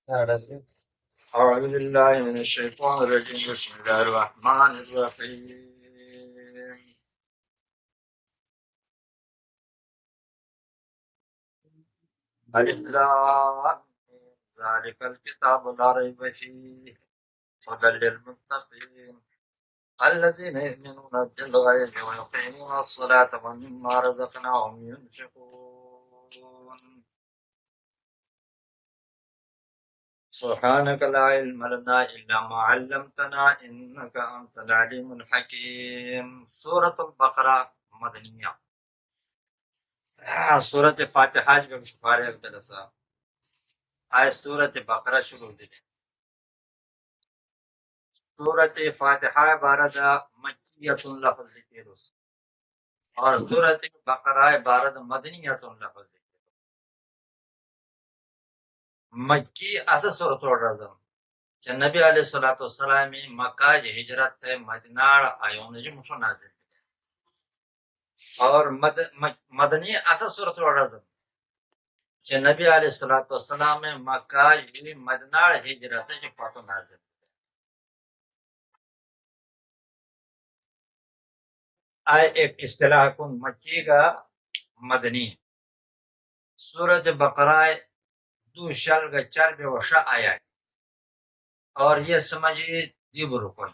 أعوذ بالله من الشيطان الرجيم بسم الله الرحمن الرحيم ألف لام ميم. ذلك الكتاب لا ريب فيه هدى للمتقين الذين يؤمنون بالغيب ويقيمون الصلاة ومما رزقناهم ينفقون سبحانك لا علم لنا إلا ما علمتنا إنك أنت العليم الحكيم سورة البقرة مدنية سورة فاتحة جو سپارے اقتدسا آئے سورة بقرة شروع دی سورة فاتحة بارد مکیت لفظ ذکر اور سورة بقرة بارد مدنیت لفظ ذکر مکی اسا سورة الرزم کہ نبی علیہ السلام مکہ ہجرت تے مدینار آیون جو مشو نازل اور مدنی اسا سورة الرزم کہ نبی علیہ السلام مکہ مدینار ہجرت جو پاتو نازل آئے ایک اصطلاح کن مکی کا مدنی سورت بقرہ دو شلگ چرب وشا آیا اور یہ سمجھی دیب رکن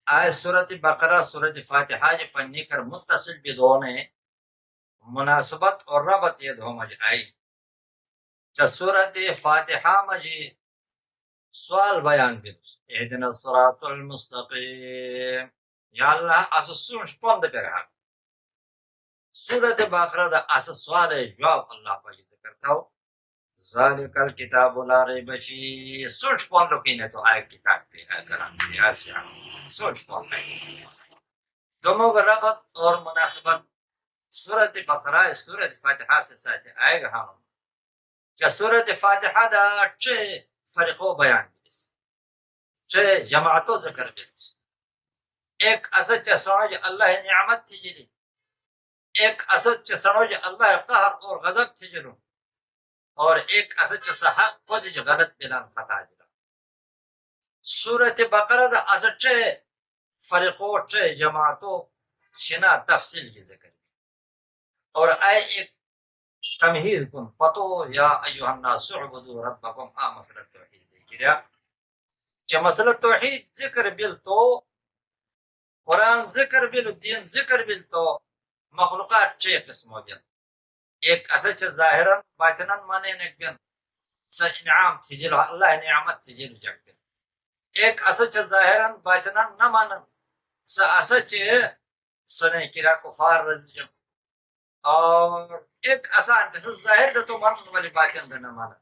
آئے سورت بقرہ سورت فاتحہ جی پنی کر متصل بدونے مناسبت اور ربط یہ دو مجھ آئی چا سورت فاتحہ مجھے سوال بیان بیت اہدنا الصراط المستقیم یا اللہ اسو سونش پوند پر حق سورت بقرہ دا اسو سوال جواب اللہ پر ذکر تھا ذالک الکتاب لا ریب فیہ سونش پوند رکھینے تو آئے کتاب پہ ہے کران پہ آسیا سونش پوند ہے دونوں کا ربط اور مناسبت سورت بقرہ سورت فاتحہ سے ساتھ آئے گا ہم کہ سورت فاتحہ دا چھے فرقو بیان بیس چھے جماعتوں ذکر بیس ایک اصل چا سمجھ اللہ نعمت تجری ایک اصل چا سمجھ اللہ قہر اور غضب تجرو اور ایک اصل چا حق خود جو غلط بلان خطا جرا سورت بقرہ دا اصل چھے فرقو چھے جماعتوں شنا تفصیل کی ذکر اور آئے ایک تمہید کن پتو یا ایوہ الناس اعبدوا ربکم مسئلہ توحید دیکھریا کہ مسئلہ توحید ذکر بل تو قرآن ذکر بل دین ذکر بل تو مخلوقات چھے قسم ہو گیا ایک اصل چھے ظاہرا باطنا مانے نیک بین سا انعام تجل اللہ نعمت تجل جگ بین ایک اصل چھے ظاہرا باطنا نہ مانا سا اصل چھے سنے کرا کفار رزجم اور ایک آسان جیسے ظاہر دا تو مرمون والی باطن دا نہ مانا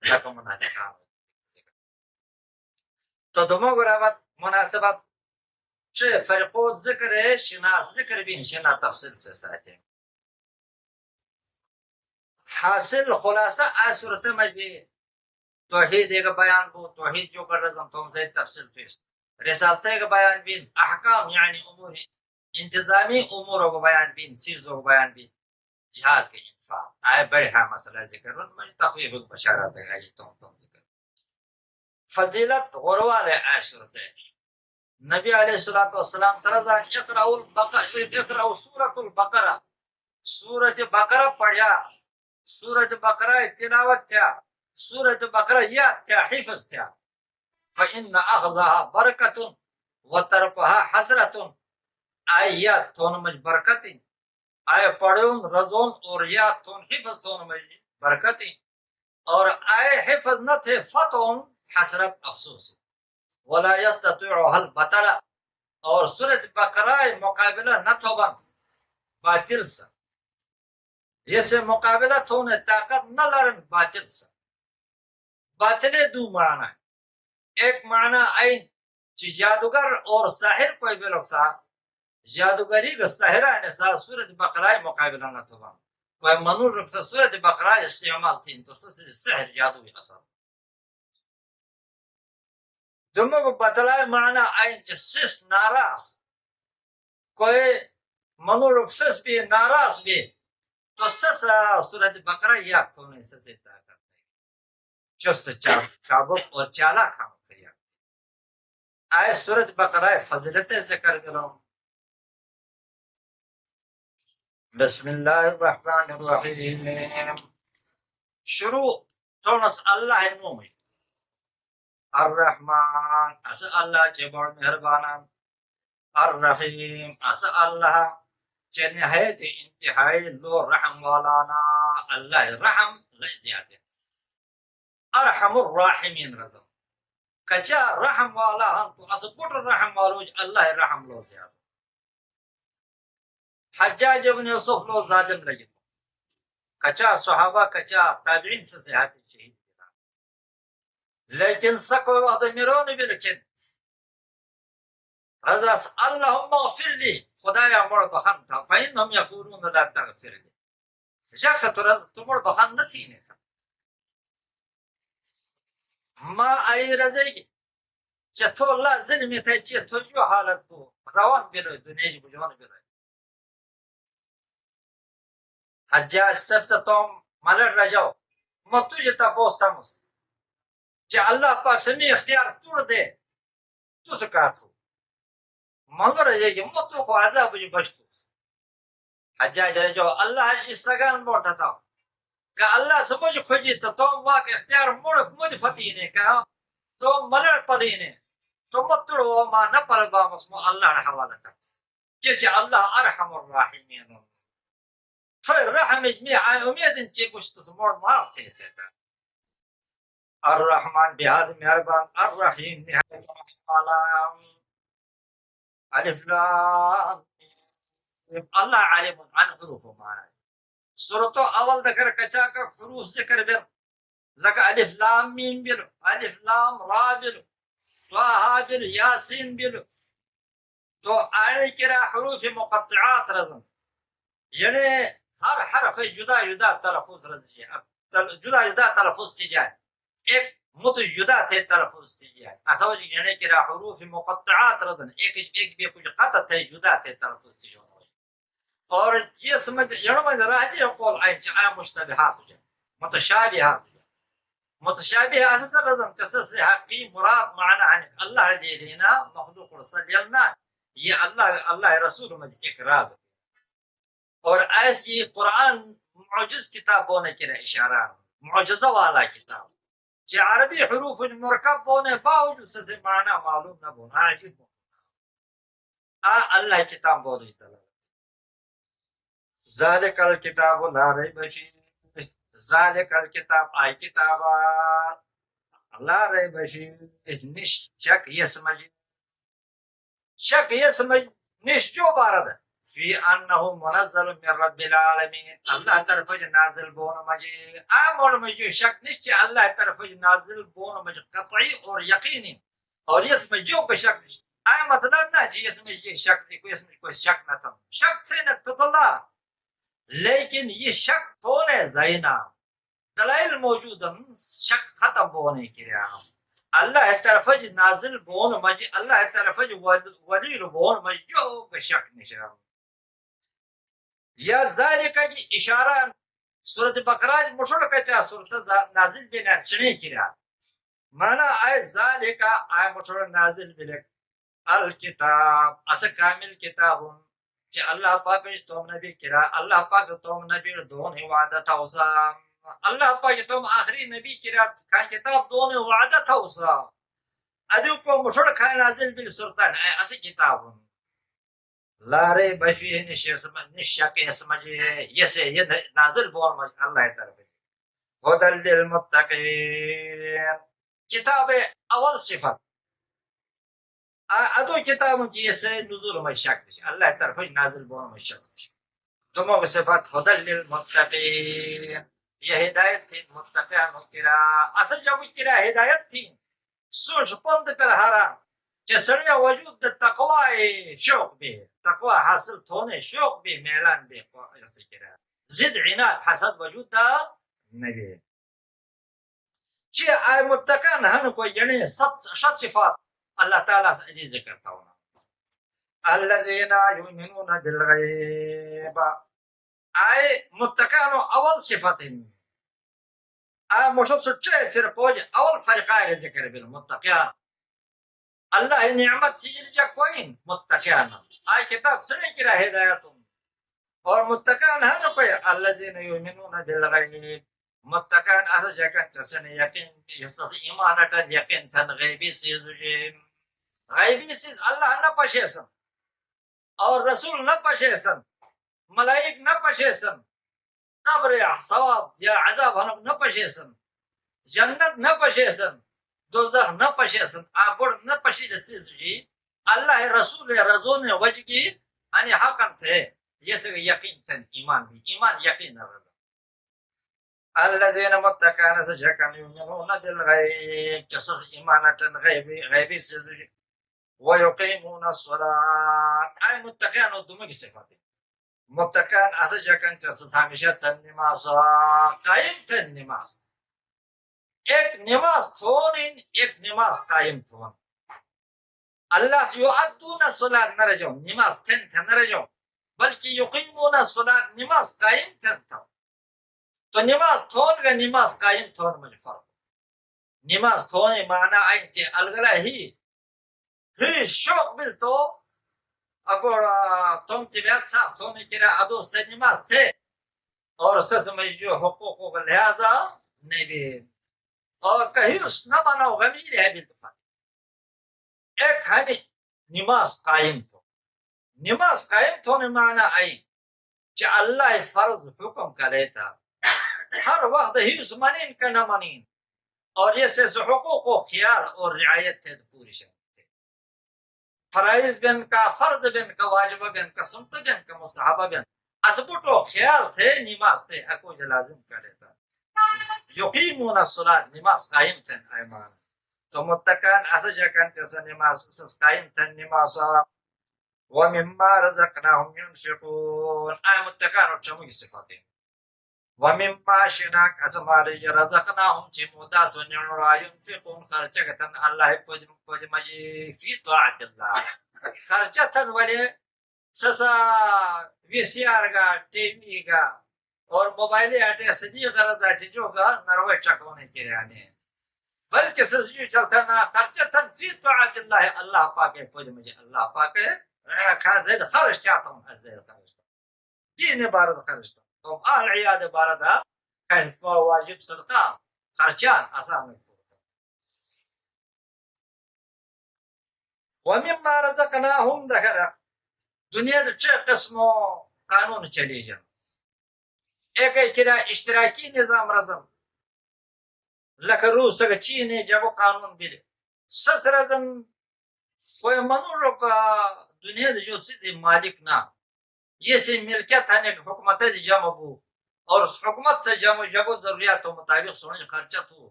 لکو منافقہ تو دمو گراوت مناسبت چھے فرقو ذکر ہے شنا ذکر بھی شنا تفصیل سے ساتھ حاصل خلاصہ آئے صورت مجھے توحید ایک بیان بو توحید جو کر رزم تو زید تفصیل تویست رسالت ایک بیان بین احکام یعنی امور انتظامی امور کو بیان بین چیزوں کو بیان بین جہاد کے انفاق آئے بڑے ہاں مسئلہ ذکر مجھے تقویب بشارت ہے یہ تم ذکر فضیلت غروال ہے آئے صورت ہے نبی علیہ السلام سرزان اقرأوا سورة البقرہ سورت بقرہ پڑھیا سورت بقرہ تلاوت تھا سورت بقرہ یاد تھا حفظ تھا فإن أخذها برکت وترکها حسرت آئے یاد تون مجھ برکتی آئے پڑھون رضون اور یاد تون حفظ تون مجھ برکتی اور آئے حفظ نہ تھے فتون حسرت افسوس ولا يستطيعها البطل اور سورت بقرہ مقابلہ نہ تھو بن باطل سا جیسے مقابلہ تونے طاقت نہ لرن باطل سا باطل دو معنی ایک معنی این چی جادوگر اور ساحر کوئی بلوک سا جادوگری کا ساحرہ انسا سورت بقرہ مقابلہ نہ تھو بن کوئی منور رکھسا سورت بقرہ استعمال تین تو سحر جادوی اثر دمو کو بطلائے معنی این چی سس ناراض کوئی منور رکھ سس بھی ناراض بھی تو سس سورت بقرہ یاد تو نہیں سس طاقت چست چابک اور چالاک ہم تیار. آئے سورت بقرہ فضیلت ذکر کرو. بسم اللہ الرحمن الرحیم. شروع تونس اللہ نومی الرحمن اس اللہ چے بڑ مہربانان، الرحیم اس اللہ چے نہایت انتہائی لو رحم والانا. اللہ رحم لزیادہ ارحم الراحمین رضا کچا رحم والا ہم تو اس بڑ رحم والوج اللہ رحم لو زیادہ. حجاج ابن یوسف لو ظالم لگی کچا صحابہ کچا تابعین سے صحت شہید کیا، لیکن سکو وقت میرون بلکن رضا اللہم اغفر لی خدایا مڑ بخن تھا فإنہم یقولون لا تغفر لی. شخص تو مڑ بخن نہ تھی نہیں تھا ما آئی رضا گی چتو اللہ ظلمی تھا چتو جو حالت تو روان بلو دنیا جی بجوان بلو. حجاج سفت توم ملر رجاو ما تجھے تپوستا مس چہ اللہ پاک سمی اختیار توڑ دے تو سکا تو مگر رجائی کہ مطو کو عذاب جو بچتو. حجاج رجاو اللہ جی سگان موٹا تھا کہ اللہ سے مجھ کھجی تو توم واقع اختیار مجھ فتح نے کہا تو ملر پڑی نے تو مطڑ وہ ما نہ پڑ با مسمو اللہ حوالہ تھا کہ چہ اللہ ارحم الراحمین تو رحم اجمی امید انچے کچھ تسمور معاف تھے تھا. الرحمن بہاد مہربان الرحیم نہایت رحم والا. الف لام میم. اللہ علم عن حروف مانا سورۃ اول ذکر کچا کا حروف ذکر بل لگا الف لام میم بل الف لام را بل طه بل یاسین بل تو آنے کرا حروف مقطعات رزم یعنی ہر حرف جدا جدا تلفظ رزم جدا جدا تلفظ تھی جائے ایک متجدہ تھے تلفظ تھی جائے اصلا یعنی کہ حروف مقطعات رضن ایک بھی کچھ قطع تھے جدا تھے تلفظ تھی جائے. اور یہ سمجھ یعنی میں راجی قول آئے مشتبہات ہو جائے متشابہات ہو جائے. متشابہ اساس رضن قصص حقی مراد معنی ہے اللہ دے لینا مخلوق رسول جلنا یہ اللہ رسول میں ایک راز. اور ایس کی قرآن معجز کتاب ہونے کے اشارہ معجزہ والا کتاب کہ عربی حروف مرکب ہونے باوجود سے معنی معلوم نہ ہونا عجیب ہونا اللہ کتاب بول رہی تعالی. ذالک الکتاب لا ریب فیہ ذالک الکتاب آئی کتاب لا ریب فیہ نش شک یہ سمجھ نش جو بارد ہے فی انہو منزل من رب العالمین اللہ طرف نازل بون مجھے آمول مجھے شک نشچہ اللہ طرف نازل بون مجھے قطعی اور یقینی اور یہ سمجھ جو کوئی شک نشچہ آئے مطلب نہ جی اس میں یہ شک نہیں کوئی شک نہ تھا شک تھے نکتت اللہ لیکن یہ شک تونے زینا دلائل موجود شک ختم ہونے کی رہا اللہ طرف نازل بون مجھے اللہ طرف ولیل بون مجھے جو کوئی شک نشہ یا ذالکہ کی اشارہ سورت بقرہ مشڑ کچا سورت نازل بنا سنے کی رہا مانا آئے ذالکہ آئے مشڑ نازل بلک الکتاب اس کامل کتاب چہ اللہ پاک توم نبی کرا اللہ پاک سے توم نبی دون وعدہ تھا اسا اللہ پاک توم آخری نبی کرا کھان کتاب دون وعدہ تھا اسا ادو کو مشڑ کھان نازل بل سلطان آئے اس کتاب لا ریب فیہ نشک اسمجھ یہ نازل بون مجھ اللہ طرف ہدل للمتقین کتاب اول صفت ادو کتاب کی سے نزول میں شک اللہ طرف نازل بون میں شک تمو کی صفت ہدل للمتقین یہ ہدایت تھی متقین کرا اصل جب کرا ہدایت تھی سوچ پند پر حرام جسڑیا وجود تقوی شوق بھی تقوی حاصل تھونے شوق بھی میلان بھی ایسے کرا زد عناد حسد وجود تا نبی چی آئے متقین ہن کو یعنی شد صفات اللہ تعالیٰ سے عزیز ذکر تھا ہونا الذین یؤمنون بالغیب آئے متقین اول صفت مشو سچے فرقوج اول فرقاء ذکر بالمتقیان اللہ نعمت تجری جا کوئی متقیان آئی کتاب سنے کی رہے ہدایتوں اور متقیان ہے نا کوئی الذین یؤمنون بالغیب متقیان ایسا جگہ چسنے یقین ایمانتا یقین تن غیبی چیز غیبی چیز اللہ نہ پشیسن اور رسول نہ پشیسن ملائک نہ پشیسن قبر یا ثواب یا عذاب ہنک نہ پشیسن جنت نہ پشیسن دوزخ نہ پشیسن آبڑ نہ پشیسن جی اللہ رسول رضون وجگی اني حقا تھے یہ سے یقین تن ایمان بھی ایمان یقین رضا الذين متقون سجكن يؤمنون بالغيب قصص ایمانتا غیبی سے ويقيمون الصلاة اي متقون ودمك صفات متقون اسجكن قصص ہمیشہ تن نماز قائم تن نماز ایک نماز تھون ایک نماز قائم تھون اللہ سے یؤدون الصلاة نرجو نماز تن نرجو بلکہ یقیمون الصلاة نماز قائم تن تو نماز تھون کا نماز قائم تھون میں فرق نماز تھون معنی آئیں الگلہ ہی شوق بل تو اگر تم طبیعت صاف تھونے کی رہا ادوست نماز تھے اور سس میں جو حقوقوں کا لحاظہ نہیں بھی اور کہیں اس نہ بناو غمیر ہے بالتفاق ایک ہے نماز قائم تو نماز قائم تھونے معنی آئیں کہ اللہ فرض حکم کا لیتا ہر وقت ہی اس منین کا نہ منین اور یہ سے حقوق و خیال اور رعایت تھے پوری شہر تھے فرائض بین کا فرض بین کا واجبہ بین کا سنت بین کا مستحبہ بین اسبوٹ و خیال تھے نماز تھے اکو لازم کا لیتا یقیمون الصلاة نماز قائم تھے ایمان تو متقان اسجا کن چیسا نماز قائم تھے نماز ومما رزقناهم ينفقون اي متقان وچمو کی صفاتیں ومما شناك اسماري رزقناهم جمودا سنعرا ينفقون خرجة الله قد مجي في طاعة الله خرجة ولي سسا VCR کا ٹی وی کا اور موبائل آٹے سجی غرض آٹے جو کا نروے چکونے کے رہنے بلکہ سجی چلتا نا خرجة في طاعة الله اللہ پاکے قد مجي اللہ پاکے خازد خرج چاہتا ہوں ازدیر خرج دین بارد خرج تو اہل عیاد باردہ کہت واجب صدقہ خرچان آسان ہوتا ومما رزقناهم دکھرا دنیا در چھ قسم قانون چلی جن ایک کرا اشتراکی نظام رزم لکھ روس اگر چین جب قانون بلے سس رزم کوئی منور کا دنیا در جو چیز مالک نہ یہ سے ملکیت ہے ایک حکومت جمع ہو اور اس حکومت سے جمع جب ضروریات ہو مطابق سونے خرچت ہو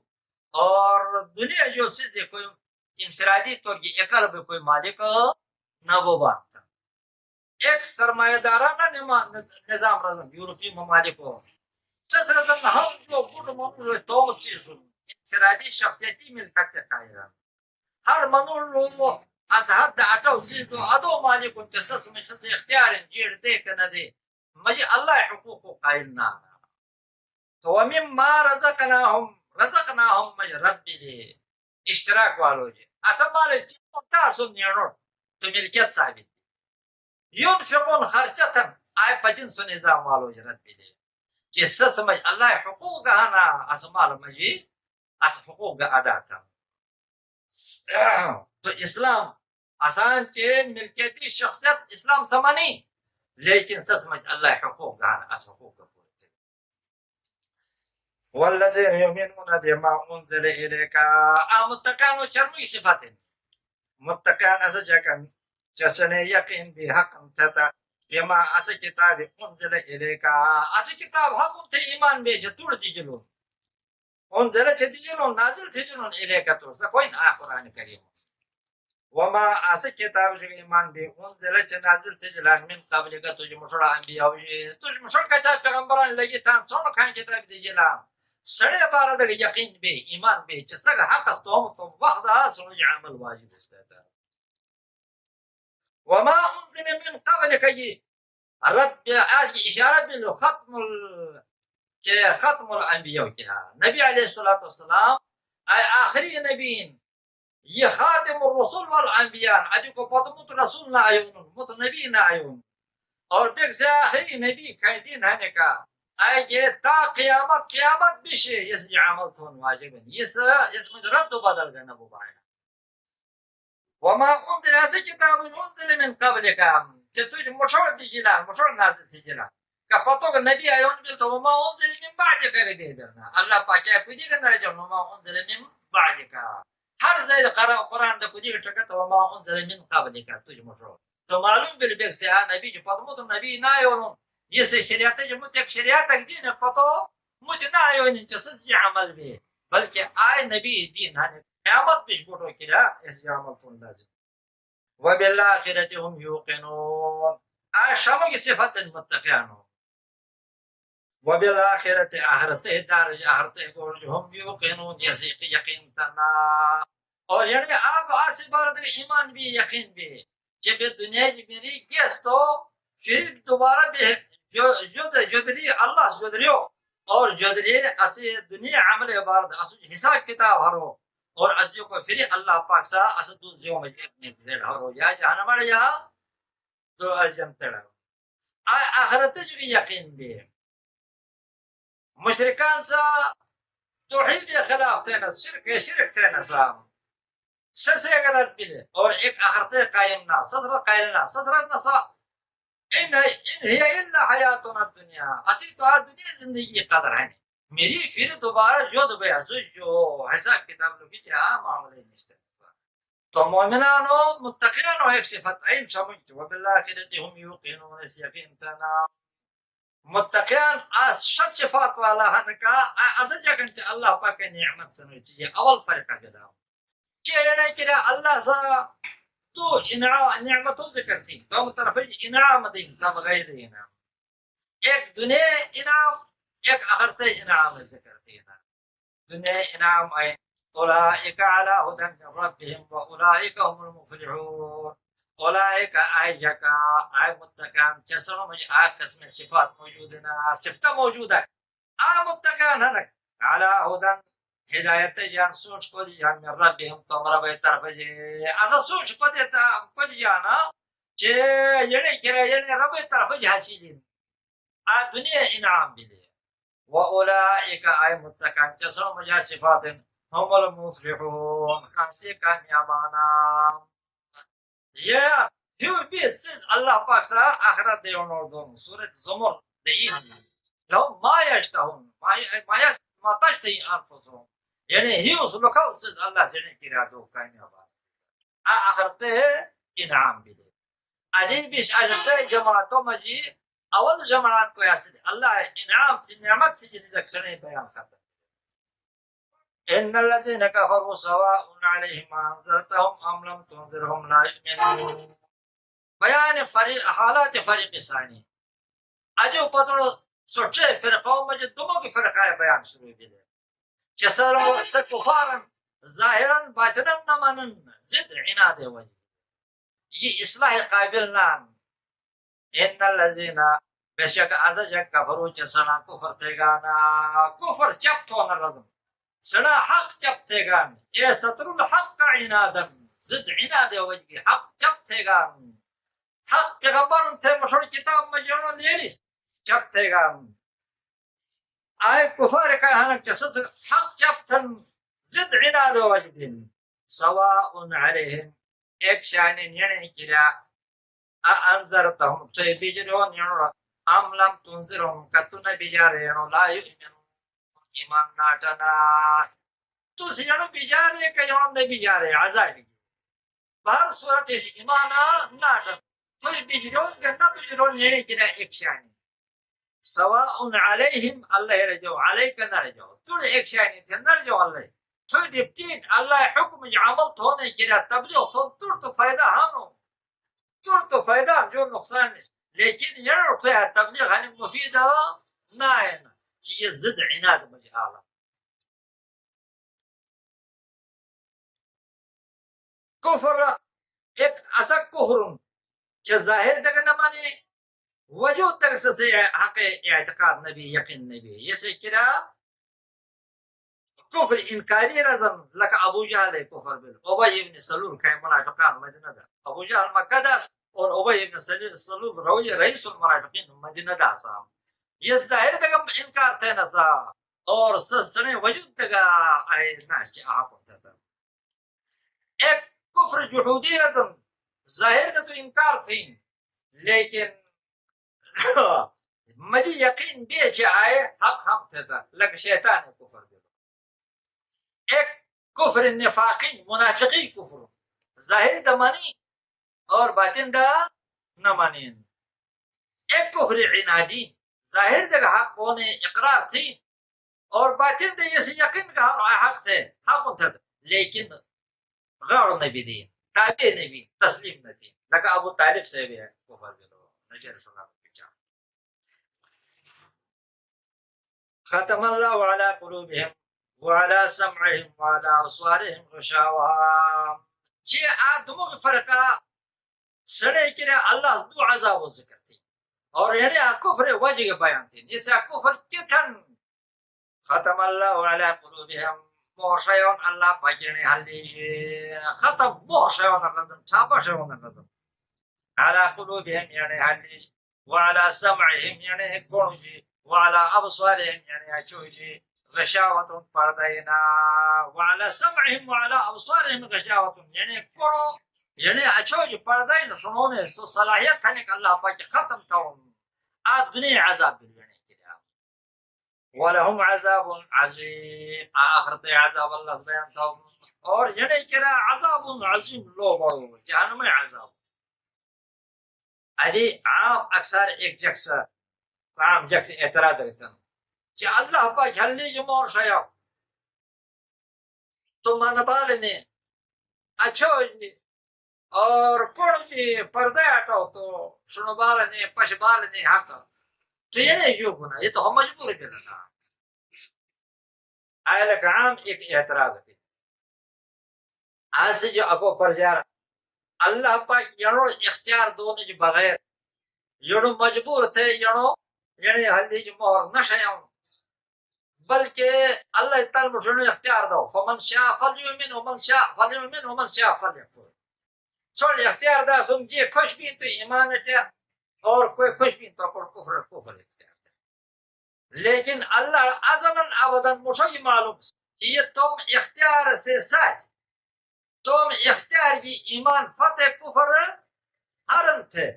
اور دنیا جو چیز کوئی انفرادی طور کی اکل بھی کوئی مالک نہ وہ بات تھا ایک سرمایہ دارانہ نظام رزم یورپی ممالک ہو سس رزم ہم جو گوڑ منور تو چیز انفرادی شخصیتی ملکت قائران ہر منور از حد اٹو چیز ادو مالک ان کے سس میں سس اختیار جیڑ دے کہ نہ دے مجھے اللہ حقوق کو قائل نہ تو ومما رزقناهم مجھے رب دے اشتراک والو جے اصلا مالے چیزوں تاسو نیڑو تو ملکیت ثابت ينفقون خرچتا آئے پجن سو نظام والو جے رب دے جس سس مجھے اللہ حقوق کا نا اسمال مجھے اس حقوق کا ادا تھا تو اسلام آسان چے ملکیتی شخصیت اسلام سمانی لیکن سسمج اللہ حقوق گانا اس حقوق کا پورے تھے والذین یؤمنون بما انزل الیک متقان و چرمی صفات متقان اس جکن چسنے یقین بھی حق تھا بما اس کتاب انزل الیک اس کتاب حق تھے ایمان بے جتوڑ دی جلو انزل چھ دی جلو نازل تھی جلو الیک تو کوئی نہ قرآن کریم وما اس کتاب جو ایمان بھی انزل چھ نازل تھی جلان من قبل کا تجھ مشڑا انبیاء تجھ مشڑ کا چاہ پیغمبران لگی تان سون کھائیں کتاب دی جلان سڑے بارہ دے یقین بے ایمان بے چھ سگ حق استوم تم وحدہ سنج عمل واجب استیتا وما انزل من قبل کا یہ رد آج کی اشارہ بلو ختم کہ ختم الانبیاء کیا نبی علیہ الصلوۃ والسلام آئی آخری نبیین یہ خاتم الرسول والانبیاء اجو کو پتمت رسول نہ آیون مت نبی نہ آیون اور بیک سے آخری نبی کہیں دین ہے کا آئی کہ تا قیامت بشے اس عمل تھون واجب اس مجھ رد بدل گئے نبو بائنا وما انزل ایسے کتاب انزل من قبل کا کہ تجھ مشور دیجینا مشور نازل دیجینا کہ پتو کہ نبی آیون بیل تو وما انزل من بعد کا بھی برنا اللہ پاکیا کدی کا نرجع وما انزل من بعد کا ہر زید قرآن دا کدی کا ٹکت وما انزل من قبل کا تجھ مشور تو معلوم بیل بیک سے نبی جو پتمو تو نبی نہ آیون یہ سے شریعت جو متک شریعت تک دین پتو مجھ نہ آیون جسس جی عمل بھی بلکہ آئے نبی دین ہے قیامت پیش بوٹو کرا اس عمل تون لازم وبالآخرة هم يوقنون شامو کی صفت المتقیان وبالآخرة آخرته درجہ آخرته گورج هم يوقنون یقین تنا اور یعنی آپ آسی بارد ایمان بھی یقین بھی جب دنیا جی میری گیس تو پھر دوبارہ بھی جدری اللہ جدریو اور جدری اسی دنیا عمل عبارت اسی حساب کتاب ہرو اور ازیو کو پھر اللہ پاک سا اسد دوزیو میں ایک زیڈ ہرو یا جہاں مڑ یا تو اجنتڑ آخرت جو یقین بھی مشرکان سا توحید خلاف تینا شرک تینا سام سسے غلط بھی اور ایک آخرت قائم نہ سسرت قائل نہ سسرت نسا ان ہی الا حیاتنا الدنیا اسی تو دنیا زندگی قدر ہے میری پھر دوبارہ جو دبے حسوج جو حساب کتاب لگی جہاں معاملے نشتے تو مومنانو متقیانو ایک صفت عین سمجھ وبالآخرة هم يوقنون اس یقین تنا متقیان اس شد صفات والا ہنکا اس جگن کہ اللہ پاک نعمت سنوی چیئے اول فرقہ جدا چیئے کہ اللہ سا تو نعمتوں ذکر تھی تو طرف انعام دیں تب غیر انعام ایک دنیا انعام ایک آخرت انعام ذکر تھی دنیا انعام آئے اولئک علی ہدی من ربهم واولئک هم المفلحون اولئک آئے جکا آئے متقان چسروں میں آئے قسم صفات موجود ہیں صفتہ موجود ہے آئے متقان ہے علی ہدی ہدایت جان سوچ کو جان میں ربهم تمہارا بے طرف جے ایسا سوچ پد جانا چے یعنی کرے یعنی رب طرف حاصل آ دنیا انعام بھی دے واولئک آئے متقان چسروں میں صفات هم المفلحون خاصی کامیابانا یہ ہیو بیت سیز اللہ پاک سا آخرت دیون اور دون سورت زمر دئیم لهم ما یشتہون ما تشتہی انفسهم یعنی ہیو سلوکاو سیز اللہ سینے کی رادو کامیابانا آخرت انعام بھی دے عدیب بیش آجتا جماعتوں مجی اول جماعت کو یاسد اللہ انعام سی نعمت سی جنی دکشنے بیان کرتا ان الذين كفروا سواء عليهم انذرتهم ام لم تنذرهم لا يؤمنون بیان حالات فریق ثانی اجو پترو سوچے فرقوں میں جو دونوں کی فرقہ بیان شروع بھی لے چسرو کفارا ظاہرا باطنا نمانن زد عناد وجہ یہ اصلاح قابل نان ان الذين بشک ازجا کفروا چسنا کفر تگانا کفر چپ تو نہ رزم سنا حق چپ تگان اے ستر الحق عنادا زد عناد وجہ حق چپ تگان حق پیغمبر تھے مشہور کتاب میں جنہوں نے چپ تگان آئے کفار کا ہنک جسس حق چپ تن زد عناد وجہ سواء علیہم ایک شانی نینے کرا انذرتهم تو بیجرون یعنی ام لم تنذرهم کتن بیجارینو لا یؤمنون ایمان ناٹنا تو سیانو بیجارے کہ یون نے بیجارے عذاب کی بہر صورت اس ایمانا ناٹن تو بیجرون کرنا بیجرون نینے کرا ایک شانی سواء علیہم اللہ رجو علیک نہ رجو تو ایک شانی تھے نہ رجو اللہ تو ڈپٹیٹ اللہ حکم عمل ہونے کرا تبلیغ تو فائدہ ہانو تو فائدہ جو نقصان لیکن یہ تو تبلیغ ہے مفیدہ نہ ہے کہ یہ ضد عناد مجھالا کفر ایک ایسا کفر کہ ظاہر تک نہ مانے وجود تقصص حق اعتقاد نبي يقين نبي يسكرا كفر إنكاري رزم لك أبو جهل كفر بال أبي بن سلول كان منافقان مدينة دا أبو جهل مكة دا اور أبي بن سلول روي رئيس المنافقين مدينة دا سام يظاهر دا إنكار تنا سا اور سنے وجود دا أي ناس أحكم تدا ایک کفر جحودی رزم ظاہر دا تو انکار تھی لیکن مجھے یقین بیچ آئے حق ہم تھا لگ شیطان کفر دے ایک کفر نفاقی منافقی کفر ظاہر دا مانی اور باطن دا نمانین ایک کفر عنادی ظاہر دا حق ہونے اقرار تھی اور باطن دا یہ یقین کا حق تھے حق تھا لیکن غیر نبی دین تابع نبی تسلیم نہ تھی لگا ابو طالب سے بھی ہے کفر دے نجر سلام ختم الله على قلوبهم وعلى سمعهم وعلى أبصارهم غشاوة جي آدمو فرقا سڑے کرے اللہ دو عذاب ذکر تھی اور یعنی کفر وجہ بیان تھی جیسا کفر کتن ختم الله على قلوبهم موشیون اللہ پاکینے حلی ختم موشیون النظم چھاپشیون النظم على قلوبهم يعني حلی وعلى سمعهم يعني گونجی وعلى أبصارهم يعني أشوجي غشاوة پردينا وعلى سمعهم وعلى أبصارهم غشاوة يعني كرو يعني أشوجي پردين شنون صلاحيات هنك الله باقي ختم تون الدنيا عذاب يعني كده ولهم عذاب عظيم آخرت عذاب الله سبحانه تون اور يعني كده عذاب عظيم لو بارو جهنم عذاب ادي عام اكثر ایک جکسا عام جکس اعتراض کرتا ہوں کہ اللہ پاک حلی جمور شیا تو منبال نے اچھو جی اور کون جی پردے ہٹاؤ تو سنبال نے پشبال نے حق تو یہ نہیں جو گنا یہ تو ہم مجبور کرنا آئے لکھ عام ایک اعتراض ہے آج سے جو اکو پر جا رہا اللہ پاک یعنو اختیار دونے جو بغیر یعنو مجبور تھے یعنو یعنی حلی جو مہر نشیاں بلکہ اللہ تعالی مجھنو اختیار دو فمن شاء فلیؤمن ومن شاء فلیؤمن ومن شاء فلیکفر چھوڑ اختیار دا سن جی خوش بین تو ایمان اٹھا اور کوئی خوش بین تو کفر اختیار دا لیکن اللہ ازلاً ابداً مجھے معلوم یہ تم اختیار سے ساتھ تم اختیار کی ایمان فتح کفر حرم تھے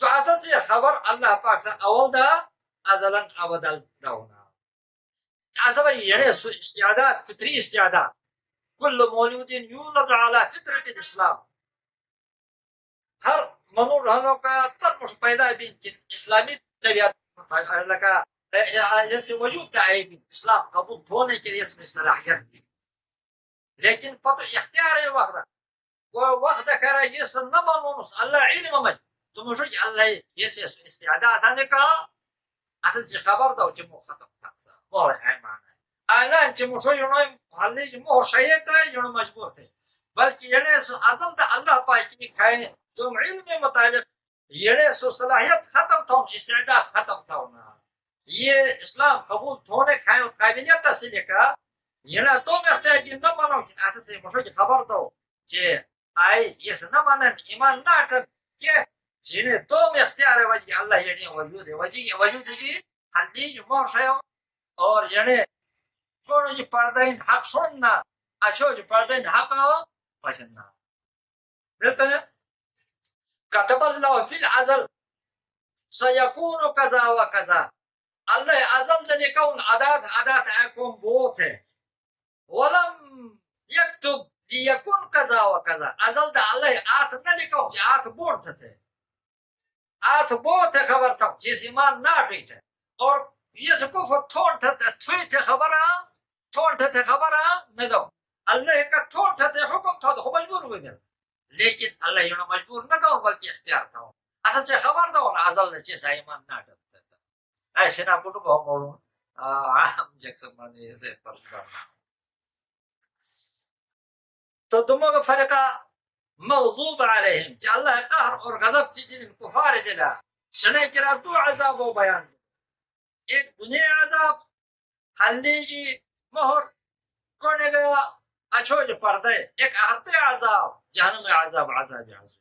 تو اساسی خبر اللہ پاک سے اول دا ازلاً ابداً دونا اصلا يعني استعداد فطري استعداد كل مولود يولد على فطرة الإسلام هر منور هنوكا ترمش بيدا بين إسلامي طبيعت لك جیسے وجود تعيب الإسلام قبول ہونے کے اسم صلاحیت لیکن پتو اختیار وقت کرا يس نمانونس الله علم مج تو مجھے اللہ يس استعداد آنے کا اساسی خبر دو جمع ختم تقصى مور ایمان الان چې موږ یو نو حالې مو شایته یو مجبور ته بلکې یعنی سو اصل ته الله پاک کی تم علم متعلق یعنی سو صلاحیت ختم تھا استعداد ختم تھا یہ اسلام قبول ہونے کھائے قابلیت حاصل کا یعنی تم احتیاج نہ مانو اساس مجھے خبر دو کہ آئی یہ نہ مانن ایمان نہ کر کہ جنہیں تم اختیار وجہ اللہ یعنی وجود جی حدی مو شایو اور یعنی کون جی پردین حق سننا اچھو جی پردین حق پسندنا ملتا ہے كتب الله في الازل سيكون كذا وكذا الله ازل لكون عادات اكون بوته ولم يكتب ليكون كذا وكذا ازل ده الله اتنا لكون ات بوته ات بوته خبرتا جس ایمان نہ ڈیتے اور یہ سکو فتون تھے خبرہ تھون تھے خبرہ نہ دو اللہ کا تھون تھے حکم تھا تو مجبور ہوئے گا لیکن اللہ یہ مجبور نہ دو بلکہ اختیار تھا اصل سے خبر دو ازل نے جیسا ایمان نہ ڈرتا ایسے نہ بٹو کو مولو عام جیکسن مانے سے پردہ تو دماغ فرقہ مغضوب عليهم جعل الله قهر اور غضب تجن الكفار دلا سنے کرا دو عذاب و بیان ایک دنیا عذاب ہلدی جی مہر کونے گیا اچھو جو پردے ایک آتے عذاب جہنم عذاب عذاب عذاب